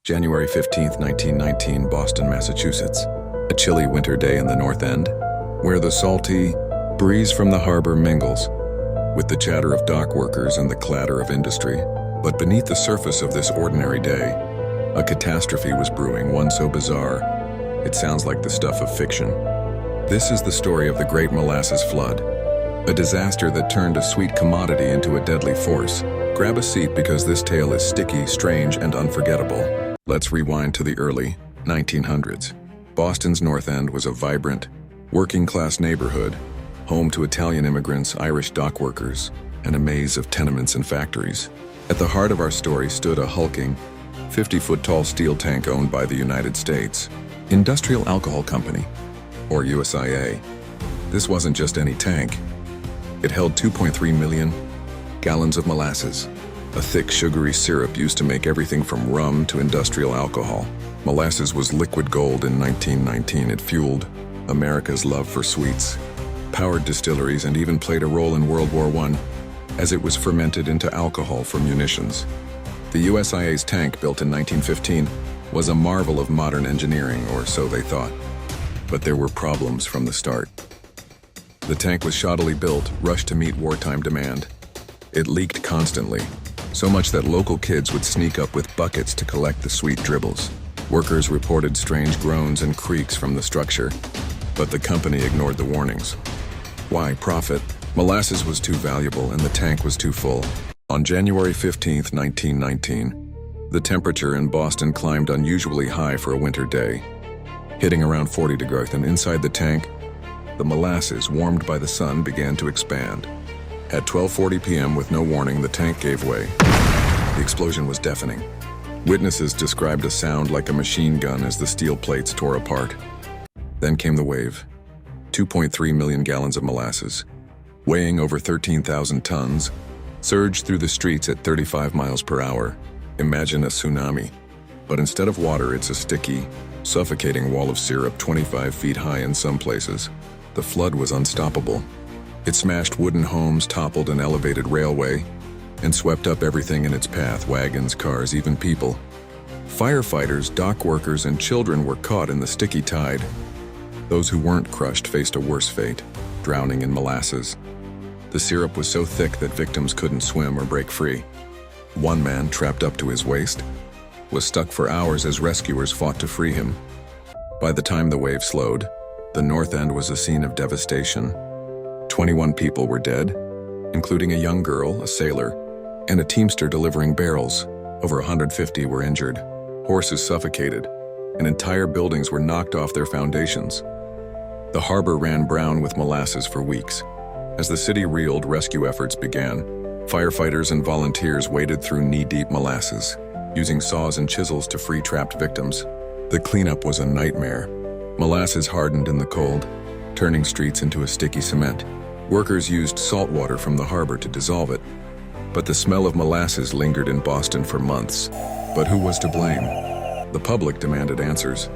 January 15th, 1919, Boston, Massachusetts. A chilly winter day in the North End, where the salty breeze from the harbor mingles with the chatter of dock workers and the clatter of industry. But beneath the surface of this ordinary day, a catastrophe was brewing, one so bizarre, it sounds like the stuff of fiction. This is the story of the Great Molasses Flood, a disaster that turned a sweet commodity into a deadly force. Grab a seat because this tale is sticky, strange, and unforgettable. Let's rewind to the early 1900s. Boston's North End was a vibrant, working-class neighborhood, home to Italian immigrants, Irish dock workers, and a maze of tenements and factories. At the heart of our story stood a hulking, 50-foot-tall steel tank owned by the United States Industrial Alcohol Company, or USIA. This wasn't just any tank. It held 2.3 million gallons of molasses, a thick, sugary syrup used to make everything from rum to industrial alcohol. Molasses was liquid gold in 1919. It fueled America's love for sweets, powered distilleries, and even played a role in World War I, as it was fermented into alcohol for munitions. The USIA's tank, built in 1915, was a marvel of modern engineering, or so they thought. But there were problems from the start. The tank was shoddily built, rushed to meet wartime demand. It leaked constantly, so much that local kids would sneak up with buckets to collect the sweet dribbles. Workers reported strange groans and creaks from the structure, but the company ignored the warnings. Why? Profit. Molasses was too valuable and the tank was too full. On January 15th, 1919, the temperature in Boston climbed unusually high for a winter day, hitting around 40 degrees, and inside the tank, the molasses, warmed by the sun, began to expand. At 12:40 p.m., with no warning, the tank gave way. The explosion was deafening. Witnesses described a sound like a machine gun as the steel plates tore apart. Then came the wave. 2.3 million gallons of molasses, weighing over 13,000 tons, surged through the streets at 35 miles per hour. Imagine a tsunami. But instead of water, it's a sticky, suffocating wall of syrup 25 feet high in some places. The flood was unstoppable. It smashed wooden homes, toppled an elevated railway, and swept up everything in its path: wagons, cars, even people. Firefighters, dock workers, and children were caught in the sticky tide. Those who weren't crushed faced a worse fate, drowning in molasses. The syrup was so thick that victims couldn't swim or break free. One man, trapped up to his waist, was stuck for hours as rescuers fought to free him. By the time the wave slowed, the North End was a scene of devastation. 21 people were dead, including a young girl, a sailor, and a teamster delivering barrels. Over 150 were injured. Horses suffocated, and entire buildings were knocked off their foundations. The harbor ran brown with molasses for weeks. As the city reeled, rescue efforts began. Firefighters and volunteers waded through knee-deep molasses, using saws and chisels to free trapped victims. The cleanup was a nightmare. Molasses hardened in the cold, turning streets into a sticky cement. Workers used salt water from the harbor to dissolve it, but the smell of molasses lingered in Boston for months. But who was to blame? The public demanded answers.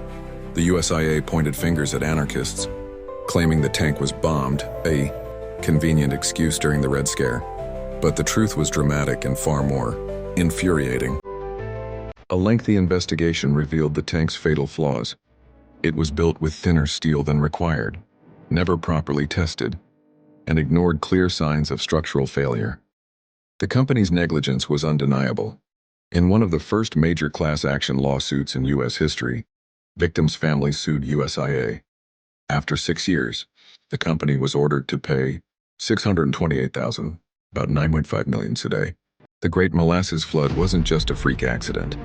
The USIA pointed fingers at anarchists, claiming the tank was bombed, a convenient excuse during the Red Scare. But the truth was dramatic and far more infuriating. A lengthy investigation revealed the tank's fatal flaws. It was built with thinner steel than required, never properly tested, and ignored clear signs of structural failure. The company's negligence was undeniable. In one of the first major class action lawsuits in U.S. history, victims' families sued USIA. After 6 years, the company was ordered to pay $628,000, about $9.5 million today. The Great Molasses Flood wasn't just a freak accident.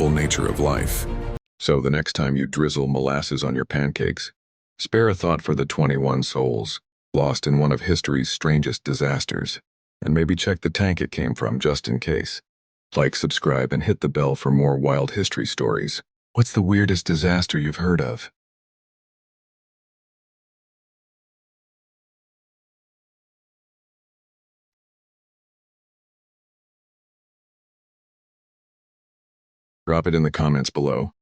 Nature of life. So the next time you drizzle molasses on your pancakes, spare a thought for the 21 souls lost in one of history's strangest disasters, and maybe check the tank it came from just in case. Like, subscribe, and hit the bell for more wild history stories. What's the weirdest disaster you've heard of? Drop it in the comments below.